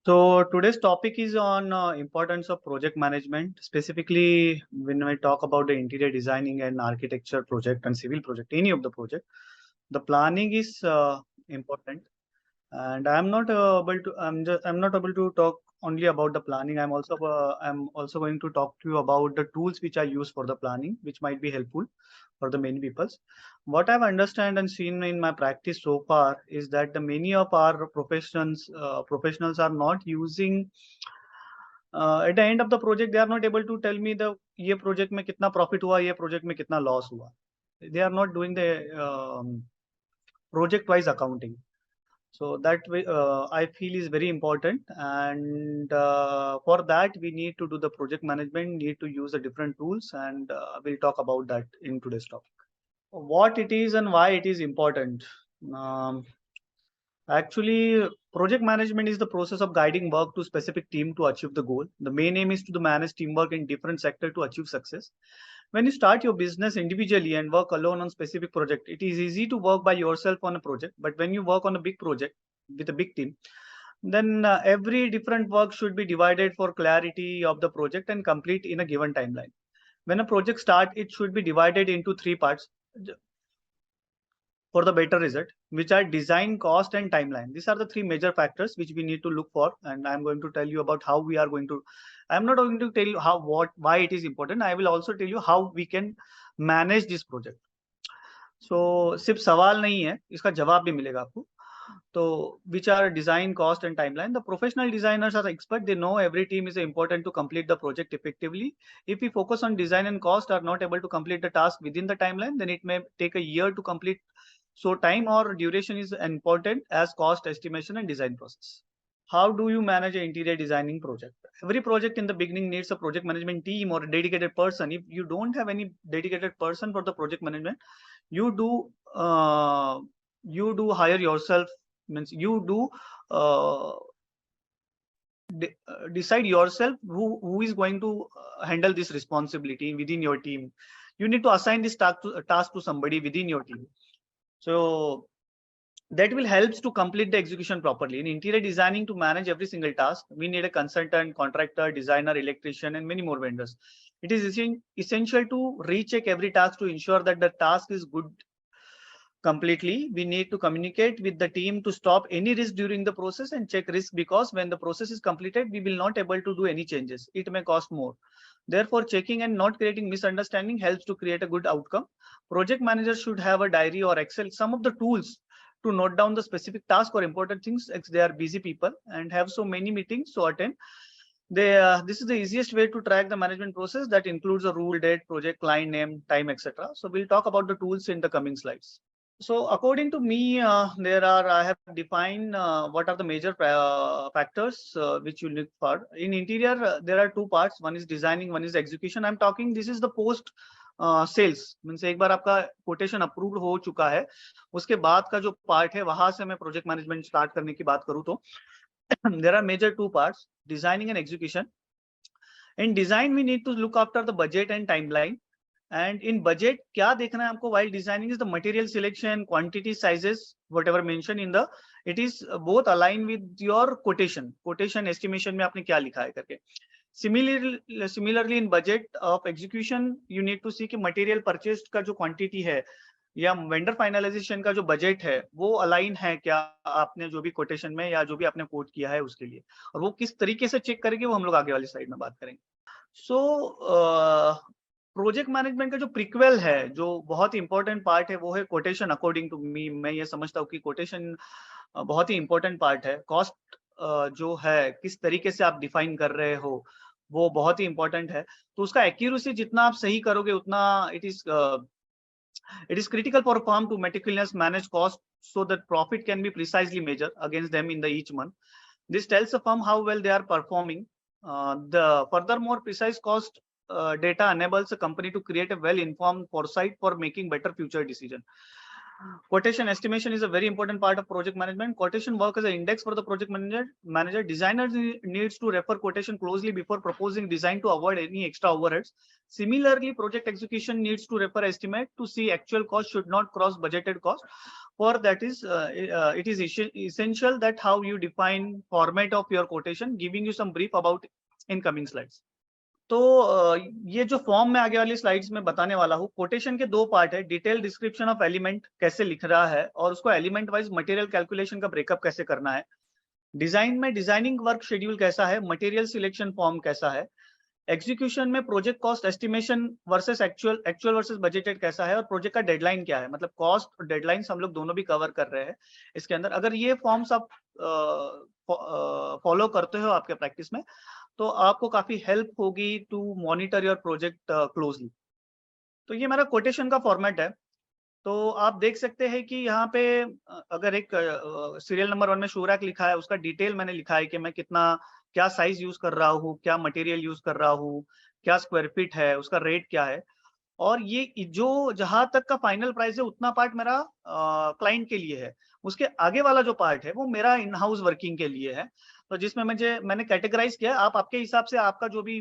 So today's topic is on importance of project management. Specifically, when I talk about the interior designing and architecture project and civil project, any of the project, the planning is important. And I'm not able to. I'm not able to talk only about the planning. I'm also going to talk to you about the tools which I use for the planning, which might be helpful for the many peoples. What I've understand and seen in my practice so far is that the many of our professionals are not using at the end of the project. They are not able to tell me the ये project में कितना profit हुआ, ये project में कितना loss हुआ. They are not doing the project wise accounting. So that way, I feel is very important, and for that we need to do the project management, need to use the different tools, and we'll talk about that in today's topic. What it is and why it is important. Um, Actually, project management is the process of guiding work to specific team to achieve the goal. The main aim is to manage teamwork in different sector to achieve success. When you start your business individually and work alone on specific project, it is easy to work by yourself on a project. But when you work on a big project with a big team, then every different work should be divided for clarity of the project and complete in a given timeline. When a project start, it should be divided into three parts for the better result, which are design, cost, and timeline. These are the three major factors which we need to look for, and I'm going to tell you about how we are going to. I'm not going to tell you why it is important. I will also tell you how we can manage this project. So सिर्फ सवाल नहीं है, इसका जवाब भी मिलेगा आपको. So which are design, cost, and timeline. The professional designers are expert. They know every team is important to complete the project effectively. If we focus on design and cost are not able to complete the task within the timeline, then it may take a year to complete. So time or duration is important as cost estimation and design process. How do you manage an interior designing project? Every project in the beginning needs a project management team or a dedicated person. If you don't have any dedicated person for the project management, you do hire yourself. Means you do decide yourself who is going to handle this responsibility within your team. You need to assign this task to somebody within your team. So that will help to complete the execution properly. In interior designing, to manage every single task, we need a consultant, contractor, designer, electrician, and many more vendors. It is essential to recheck every task to ensure that the task is good completely. We need to communicate with the team to stop any risk during the process and check risk, because when the process is completed, we will not able to do any changes. It may cost more. Therefore, checking and not creating misunderstanding helps to create a good outcome. Project managers should have a diary or Excel, some of the tools to note down the specific task or important things. They are busy people and have so many meetings to attend. This is the easiest way to track the management process. That includes a rule, date, project, client name, time, etc. So we'll talk about the tools in the coming slides. So according to me, I have defined what are the major factors which you look for. In interior, there are two parts. One is designing, one is execution. I'm talking, this is the post sales means एक बार आपका quotation approved हो चुका है, उसके बाद का जो part है वहां से मैं प्रोजेक्ट मैनेजमेंट स्टार्ट करने की बात करूं तो there are major two parts, designing and execution. In design, we need to look after the budget and timeline. And in budget, क्या देखना है आपको while designing is the material selection, quantity, sizes, whatever mentioned in the, it is both align with your quotation estimation में आपने क्या लिखा है करके. Similarly in budget of execution, you need to see कि material purchased का जो quantity है या वेंडर फाइनलाइजेशन का जो बजट है वो अलाइन है क्या आपने जो भी कोटेशन में या जो भी आपने कोट किया है उसके लिए, और वो किस तरीके से चेक करेंगे वो हम लोग आगे वाली स्लाइड में बात करेंगे. सो प्रोजेक्ट मैनेजमेंट का जो प्रीक्वेल है, जो बहुत इंपॉर्टेंट पार्ट है, वो है कोटेशन. अकॉर्डिंग टू मी, मैं ये समझता हूँ कि कोटेशन बहुत ही इंपॉर्टेंट पार्ट है. कॉस्ट जो है किस तरीके से आप डिफाइन कर रहे हो वो बहुत ही इंपॉर्टेंट है. तो उसका एक्यूरेसी जितना आप सही करोगे उतना it is critical for a firm to meticulously manage costs so that profit can be precisely measured against them in the each month. This tells a firm how well they are performing. The furthermore, precise cost data enables a company to create a well-informed foresight for making better future decisions. Quotation estimation is a very important part of project management. Quotation work as an index for the project manager. Designers needs to refer quotation closely before proposing design to avoid any extra overheads. Similarly, project execution needs to refer estimate to see actual cost should not cross budgeted cost. For that is it is essential that how you define format of your quotation, giving you some brief about in coming slides. तो ये जो form में आगे वाली slides में बताने वाला हूँ, कोटेशन के दो पार्ट है, डिटेल डिस्क्रिप्शन ऑफ एलिमेंट कैसे लिख रहा है और उसको एलिमेंट वाइज मटेरियल कैलकुलेशन का ब्रेकअप कैसे करना है, डिजाइन में डिजाइनिंग वर्क शेड्यूल कैसा है, मटेरियल सिलेक्शन फॉर्म कैसा है, एग्जीक्यूशन में project cost estimation versus actual versus budgeted कैसा है, और प्रोजेक्ट का डेडलाइन क्या है, मतलब कॉस्ट और डेडलाइंस हम लोग दोनों भी कवर कर रहे हैं इसके अंदर। अगर ये फॉर्म्स आप फॉलो करते हो आपके प्रैक्टिस में तो आपको काफी हेल्प होगी to monitor your project closely. तो ये मेरा कोटेशन का फॉर्मेट है। तो आप देख सकते हैं कि यहाँ पे अगर एक सीरियल नंबर 1 में शूरैक लिखा है, उसका डिटेल मैंने लिखा है कि मैं क्या साइज यूज कर रहा हूँ, क्या मटेरियल यूज कर रहा हूँ, क्या स्क्वायर फीट है, उसका रेट क्या है, और ये जो जहां तक का फाइनल प्राइस है उतना पार्ट मेरा क्लाइंट के लिए है। उसके आगे वाला जो पार्ट है वो मेरा इन हाउस वर्किंग के लिए है। तो जिसमें मैंने कैटेगराइज किया, आप आपके हिसाब से आपका जो भी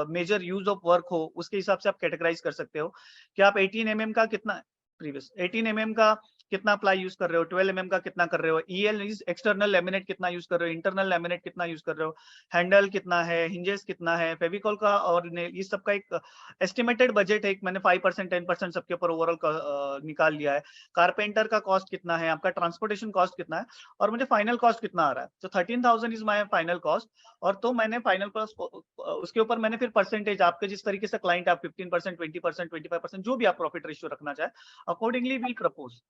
मेजर यूज ऑफ वर्क हो उसके हिसाब से आप कैटेगराइज कर सकते हो कि आप 18 mm का कितना 18 mm का कितना प्लाई यूज कर रहे हो, 12 mm का कितना कर रहे हो, EL एक्सटर्नल लेमिनेट कितना यूज कर रहे हो, इंटरनल लेमिनेट कितना यूज कर रहे हो, हैंडल कितना है, हिंजेस कितना है, फेविकॉल का, और ये सब का एक एस्टिमेटेड बजट है। मैंने 5% 10% सबके ऊपर ओवरऑल निकाल लिया है। कारपेंटर का कॉस्ट कितना है, आपका ट्रांसपोर्टेशन कॉस्ट कितना है, और मुझे फाइनल कॉस्ट कितना आ रहा है। तो 13,000 इज माई फाइनल कॉस्ट। और तो मैंने फाइनल कॉस्ट उसके ऊपर मैंने फिर परसेंटेज, आपके जिस तरीके से क्लाइंट आप 15%, 20%, 25% जो भी आप प्रॉफिट रेशियो रखना चाहे, accordingly will propose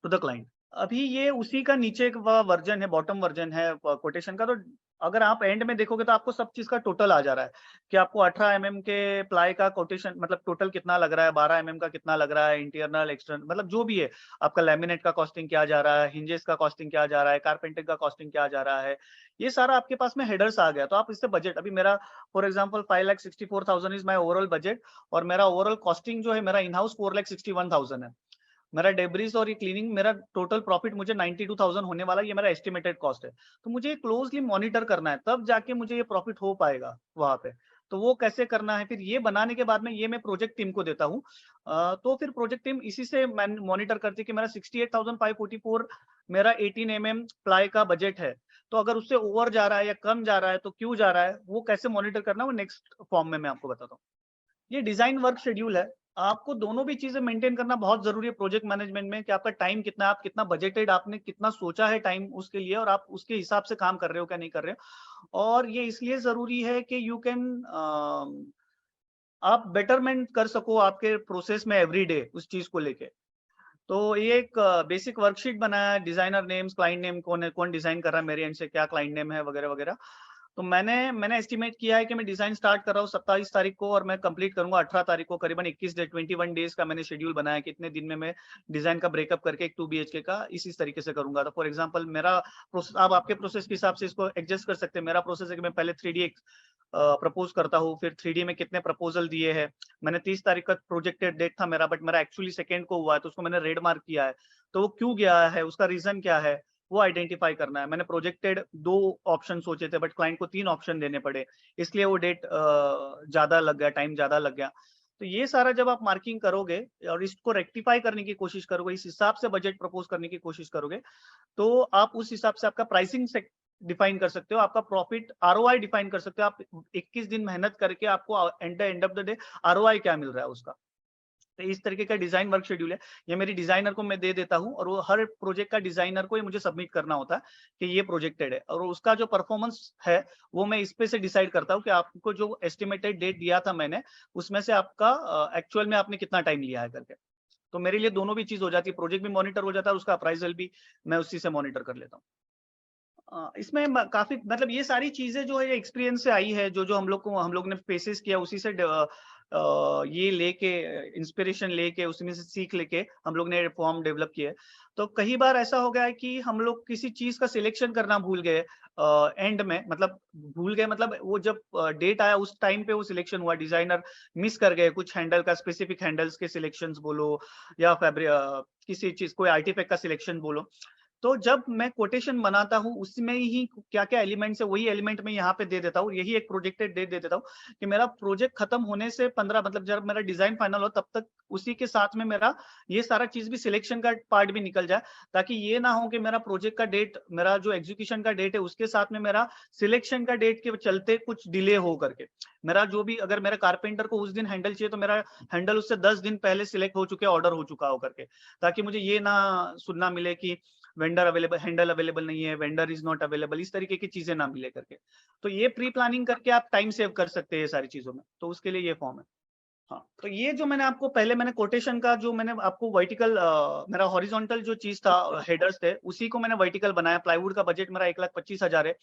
to the client. अभी ये उसी का नीचे का वर्जन है, बॉटम वर्जन है कोटेशन का। तो अगर आप एंड में देखोगे तो आपको सब चीज का टोटल आ जा रहा है कि आपको 18 mm के प्लाई का कोटेशन मतलब टोटल कितना लग रहा है, 12 mm का कितना लग रहा है, इंटरनल एक्सटर्नल मतलब जो भी है, आपका लैमिनेट का कॉस्टिंग क्या जा रहा है, हिंजेस का कॉस्टिंग क्या जा रहा है, कारपेंटिंग का कॉस्टिंग क्या जा रहा है, ये सारा आपके पास में हेडर्स आ गया। तो आप इससे बजट, अभी मेरा for example 5,64,000 is my overall budget, और मेरा ओवरऑल कॉस्टिंग जो है मेरा इन हाउस 4,61,000 है। मेरा डेब्रिस और ये क्लीनिंग, मेरा टोटल प्रॉफिट मुझे 92,000 होने वाला, ये मेरा एस्टिमेटेड कॉस्ट है। तो मुझे क्लोजली मॉनिटर करना है, तब जाके मुझे ये प्रॉफिट हो पाएगा वहां पे। तो वो कैसे करना है, फिर ये बनाने के बाद में ये मैं प्रोजेक्ट टीम को देता हूँ। तो फिर प्रोजेक्ट टीम इसी से मॉनिटर करती है कि मेरा 68,544 मेरा 18 mm प्लाई का बजट है। तो अगर उससे ओवर जा रहा है या कम जा रहा है तो क्यों जा रहा है, वो कैसे मॉनिटर करना है, वो नेक्स्ट फॉर्म में मैं आपको बताता हूँ। ये डिजाइन वर्क शेड्यूल है। आपको दोनों भी चीजें मेंटेन करना बहुत जरूरी है प्रोजेक्ट मैनेजमेंट में, कि आपका टाइम कितना है, आप कितना बजटेड, आपने कितना सोचा है टाइम उसके लिए, और आप उसके हिसाब से काम कर रहे हो क्या नहीं कर रहे हो। और ये इसलिए जरूरी है कि यू कैन आप बेटरमेंट कर सको आपके प्रोसेस में एवरी डे उस चीज को लेके। तो ये एक बेसिक वर्कशीट बनाया है, डिजाइनर नेम्स, क्लाइंट नेम, कौन है, कौन डिजाइन कर रहा है मेरे एंड से, क्या क्लाइंट नेम है, वगैरह वगैरह। तो मैंने एस्टिमेट किया है कि मैं डिजाइन स्टार्ट कर रहा हूँ 27 तारीख को और मैं कंप्लीट करूंगा 18 तारीख को। करीबन 21 डेज का मैंने शेड्यूल बनाया है, कितने दिन में मैं डिजाइन का ब्रेकअप करके एक 2 BHK का इसी तरीके से करूंगा। तो फॉर एग्जांपल मेरा प्रोसेस, आप आपके प्रोसेस के हिसाब से इसको एडजस्ट कर सकते हैं। मेरा प्रोसेस है कि मैं पहले 3D प्रपोज करता हूँ, फिर 3D में कितने प्रपोजल दिए हैं। मैंने 30 तारीख का प्रोजेक्टेड डेट था मेरा, बट मेरा एक्चुअली 2 को हुआ है, तो उसको मैंने रेड मार्क किया है। तो वो क्यों गया है, उसका रीजन क्या है, वो आइडेंटिफाई करना है। मैंने प्रोजेक्टेड 2 ऑप्शन सोचे थे, बट क्लाइंट को 3 ऑप्शन देने पड़े, इसलिए वो डेट ज्यादा लग गया, टाइम ज्यादा लग गया। तो ये सारा जब आप मार्किंग करोगे और इसको रेक्टिफाई करने की कोशिश करोगे, इस हिसाब से बजट प्रपोज करने की कोशिश करोगे, तो आप उस हिसाब से आपका प्राइसिंग डिफाइन कर सकते हो, आपका प्रॉफिट ROI डिफाइन कर सकते हो। आप 21 दिन मेहनत करके आपको end of the day ROI क्या मिल रहा है उसका। तो इस तरीके का डिजाइन वर्क शेड्यूल है। ये मेरी डिजाइनर को मैं दे देता हूँ, और वो हर प्रोजेक्ट का डिजाइनर को ये मुझे सबमिट करना होता है कि ये प्रोजेक्टेड है, और उसका जो परफॉर्मेंस है वो मैं इस पे से डिसाइड करता हूँ कि आपको जो एस्टिमेटेड डेट दिया था मैंने, उसमें से आपका एक्चुअल में आपने कितना टाइम लिया है करके। तो मेरे लिए दोनों भी चीज हो जाती है, प्रोजेक्ट भी मॉनिटर हो जाता है, उसका अप्राइजल भी मैं उसी से मॉनिटर कर लेता हूँ। इसमें काफी मतलब ये सारी चीजें जो है एक्सपीरियंस से आई है, जो हम लोग ने फेसेस किया, उसी से ये लेके इंस्पिरेशन लेके उसमें से सीख लेके हम लोग ने फॉर्म डेवलप किया है। तो कई बार ऐसा हो गया है कि हम लोग किसी चीज का सिलेक्शन करना भूल गए एंड में, मतलब भूल गए, मतलब वो जब डेट आया उस टाइम पे वो सिलेक्शन हुआ, डिजाइनर मिस कर गए कुछ हैंडल का, स्पेसिफिक हैंडल्स के सिलेक्शंस बोलो, या फैब्रिक किसी चीज कोई आर्टिफैक्ट का सिलेक्शन बोलो। तो जब मैं कोटेशन बनाता हूँ उसमें ही क्या क्या एलिमेंट्स है वही एलिमेंट में यहाँ पे दे देता हूँ, यही एक प्रोजेक्टेड डेट दे देता हूँ कि मेरा प्रोजेक्ट खत्म होने से 15 मतलब जब मेरा डिजाइन फाइनल हो तब तक उसी के साथ में मेरा ये सारा चीज भी सिलेक्शन का पार्ट भी निकल जाए, ताकि ये ना हो कि मेरा प्रोजेक्ट का डेट, मेरा जो एग्जीक्यूशन का डेट है उसके साथ में मेरा सिलेक्शन का डेट के चलते कुछ डिले हो करके मेरा जो भी, अगर मेरा कारपेंटर को उस दिन हैंडल चाहिए तो मेरा हैंडल उससे 10 दिन पहले सिलेक्ट हो चुके, ऑर्डर हो चुका हो करके, ताकि मुझे ये ना सुनना मिले कि वेंडर अवेलेबल, हैंडल अवेलेबल नहीं है, वेंडर इज नॉट अवेलेबल, इस तरीके की चीजें ना मिले करके। तो ये प्री प्लानिंग करके आप टाइम सेव कर सकते हैं सारी चीजों में, तो उसके लिए ये फॉर्म है। हाँ, तो ये जो मैंने आपको पहले मैंने कोटेशन का जो मैंने आपको वर्टिकल मेरा हॉरिजॉन्टल जो चीज था हेडर्स थे उसी को मैंने वर्टिकल बनाया। प्लाईवुड का बजट मेरा 1,25,000 है,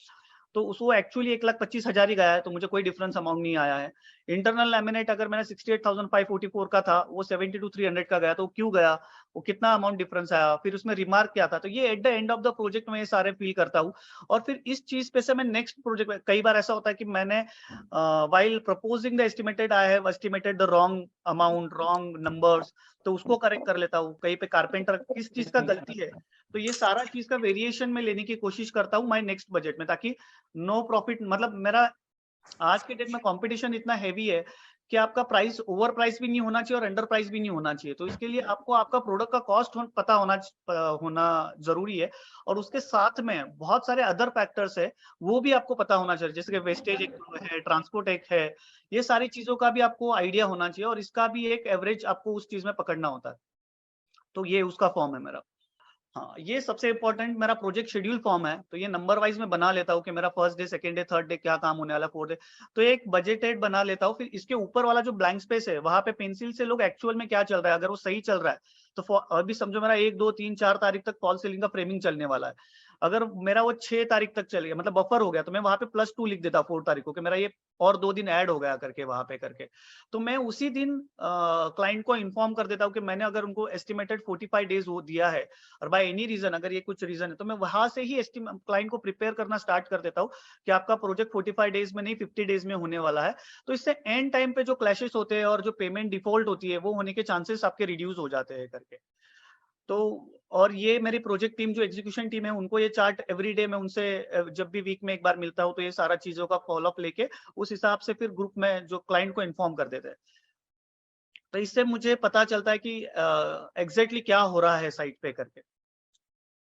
तो उसको एक्चुअली 1,25,000 ही गया है, तो मुझे कोई डिफरेंस अमाउंट नहीं आया है। इंटरनल लैमिनेट अगर मैंने 68,544 का था वो 72,300 का गया, तो क्यों गया, वो कितना अमाउंट डिफरेंस आया, फिर उसमें रिमार्क क्या था, तो ये at the end of the project में ये सारे फील करता हूँ। और फिर इस चीज पे से मैं नेक्स्ट प्रोजेक्ट में, कई बार ऐसा होता है कि मैंने while proposing the estimated I have estimated the wrong amount, wrong numbers, तो उसको करेक्ट कर लेता हूँ। कहीं पे कारपेंटर किस चीज का गलती है, तो ये सारा चीज का वेरिएशन में लेने की कोशिश करता हूँ माय नेक्स्ट बजट में, ताकि नो प्रॉफिट, मतलब मेरा आज के डेट में कंपटीशन इतना हैवी है कि आपका प्राइस ओवर प्राइस भी नहीं होना चाहिए और अंडर प्राइस भी नहीं होना चाहिए। तो इसके लिए आपको आपका प्रोडक्ट का कॉस्ट पता होना जरूरी है, और उसके साथ में बहुत सारे अदर फैक्टर्स है वो भी आपको पता होना चाहिए, जैसे कि वेस्टेज एक है, ट्रांसपोर्ट एक है, ये सारी चीजों का भी आपको आइडिया होना चाहिए और इसका भी एक एवरेज आपको उस चीज में पकड़ना होता है। तो ये उसका फॉर्म है मेरा। हाँ, ये सबसे इंपॉर्टेंट मेरा प्रोजेक्ट शेड्यूल फॉर्म है, तो ये नंबर वाइज में बना लेता हूँ कि मेरा first day, second day, third day क्या काम होने वाला, फोर्थ डे, तो एक बजटेड बना लेता हूँ। फिर इसके ऊपर वाला जो ब्लैंक स्पेस है वहां पे पेंसिल से लोग एक्चुअल में क्या चल रहा है, अगर वो सही चल रहा है तो अभी समझो मेरा 1, 2, 3, 4 तारीख तक फॉल सीलिंग का फ्रेमिंग चलने वाला है, अगर मेरा वो 6 तारीख तक चल गया, मतलब बफर हो गया, तो मैं वहां पे +2 लिख देता 4 तारीख को कि मेरा ये और 2 दिन ऐड हो गया करके वहां पे करके। तो मैं उसी दिन क्लाइंट को इन्फॉर्म कर देता हूँ कि मैंने अगर उनको एस्टिमेटेड 45 डेज वो दिया है और बाय एनी रीजन अगर ये कुछ रीजन है, तो मैं वहां से ही क्लाइंट को प्रिपेयर करना स्टार्ट कर देता हूँ कि आपका प्रोजेक्ट 45 डेज में नहीं 50 डेज में होने वाला है। तो इससे एंड टाइम पे जो क्लैशेस होते हैं और जो पेमेंट डिफॉल्ट होती है वो होने के चांसेस आपके रिड्यूस हो जाते हैं करके। तो और ये मेरी प्रोजेक्ट टीम जो एग्जीक्यूशन टीम है उनको ये चार्ट एवरी डे में उनसे जब भी वीक में एक बार मिलता हूँ तो ये सारा चीजों का फॉलोअप लेके उस हिसाब से फिर ग्रुप में जो क्लाइंट को इन्फॉर्म कर देते हैं। तो इससे मुझे पता चलता है कि एग्जैक्टली क्या हो रहा है साइट पे करके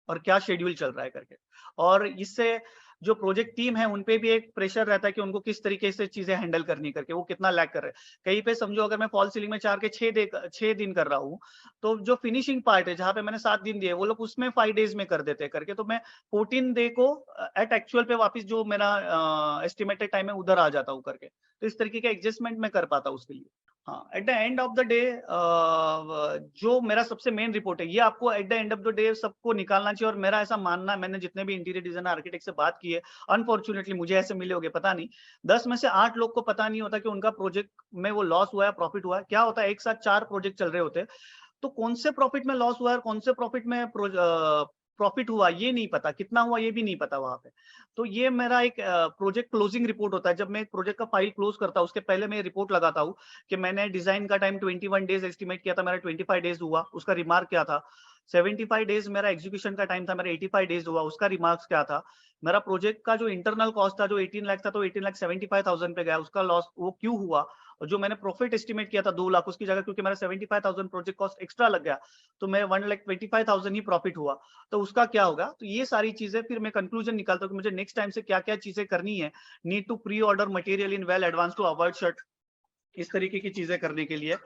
और क्या शेड्यूल चल रहा है करके। और इससे जो प्रोजेक्ट टीम है उनपे भी एक प्रेशर रहता है कि उनको किस तरीके से चीजें हैंडल करनी करके, वो कितना लैग कर रहे हैं। कहीं पे समझो अगर मैं फॉल सीलिंग में 4 के 6 दिन कर रहा हूँ, तो जो फिनिशिंग पार्ट है जहाँ पे मैंने 7 दिन दिए वो लोग उसमें 5 डेज में कर देते हैं करके, तो मैं 14 डे को एट एक्चुअल पे वापस जो मेरा एस्टिमेटेड टाइम है उधर आ जाता हूँ करके। तो इस तरीके का एडजस्टमेंट मैं कर पाता हूँ उसके लिए। हाँ, at the end of the day जो मेरा सबसे मेन रिपोर्ट है ये आपको at the end of the day सबको निकालना चाहिए। और मेरा ऐसा मानना है, मैंने जितने भी इंटीरियर डिजाइनर आर्किटेक्ट से बात की है, अनफॉर्चुनेटली मुझे ऐसे मिले होंगे पता नहीं, 10 में से 8 लोग को पता नहीं होता कि उनका प्रोजेक्ट में वो लॉस हुआ है प्रॉफिट हुआ है। क्या होता है, एक साथ 4 प्रोजेक्ट चल रहे होते हैं, तो कौन से प्रॉफिट में लॉस हुआ है और कौन से प्रॉफिट में प्रॉफिट हुआ ये नहीं पता, कितना हुआ ये भी नहीं पता वहां पे। तो ये मेरा एक प्रोजेक्ट क्लोजिंग रिपोर्ट होता है। जब मैं एक प्रोजेक्ट का फाइल क्लोज करता हूँ उसके पहले मैं रिपोर्ट लगाता हूँ कि मैंने डिजाइन का टाइम 21 डेज एस्टिमेट किया था, मेरा 25 डेज हुआ, उसका रिमार्क क्या था। 75 डेज मेरा एग्जीक्यूशन का टाइम था, मेरा 85 डेज हुआ, उसका रिमार्क्स क्या था। मेरा प्रोजेक्ट का जो इंटरनल कॉस्ट था जो 18 लाख था, तो 18,75,000 पे गया, उसका लॉस वो क्यों हुआ। और जो मैंने प्रॉफिट एस्टिमेट किया था 2 लाख, उसकी जगह क्योंकि मेरा 75,000 प्रोजेक्ट कॉस्ट एक्स्ट्रा लग गया, तो मैं 1,25,000 ही प्रॉफिट हुआ, तो उसका क्या होगा। तो ये सारी चीजें फिर मैं कंक्लूजन निकालता हूँ कि मुझे नेक्स्ट टाइम से क्या क्या चीजें करनी है। Need to pre order material in well advance to avoid short, इस तरीके की चीजें करने के लिए।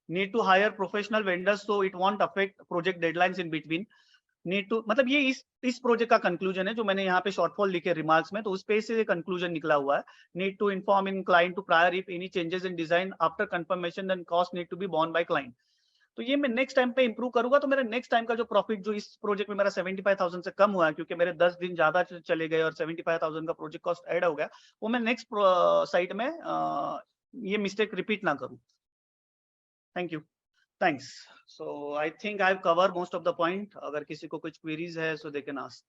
Need to hire professional vendors so it won't affect project deadlines in between. Need to, मतलब ये इस प्रोजेक्ट का कंक्लूजन है जो मैंने यहाँ पे शॉर्टफॉल लिखे रिमार्क्स में, तो उस पे से कंक्लूजन निकला हुआ है। Need to inform in client to prior if any changes in design after confirmation then cost need to be borne by client. तो ये मैं नेक्स्ट टाइम पे इंप्रूव करूंगा, तो मेरा नेक्स्ट टाइम का जो प्रॉफिट जो इस प्रोजेक्ट में मेरा 75,000 से कम हुआ है क्योंकि मेरे 10 दिन ज्यादा चले गए और 75,000 का प्रोजेक्ट कॉस्ट ऐड हो गया, वो मैं नेक्स्ट साइट में ये मिस्टेक रिपीट ना करूं। Thank you, thanks. So I think I have cover most of the point. अगर किसी को कुछ क्वेरीज है सो दे कैन आस्क।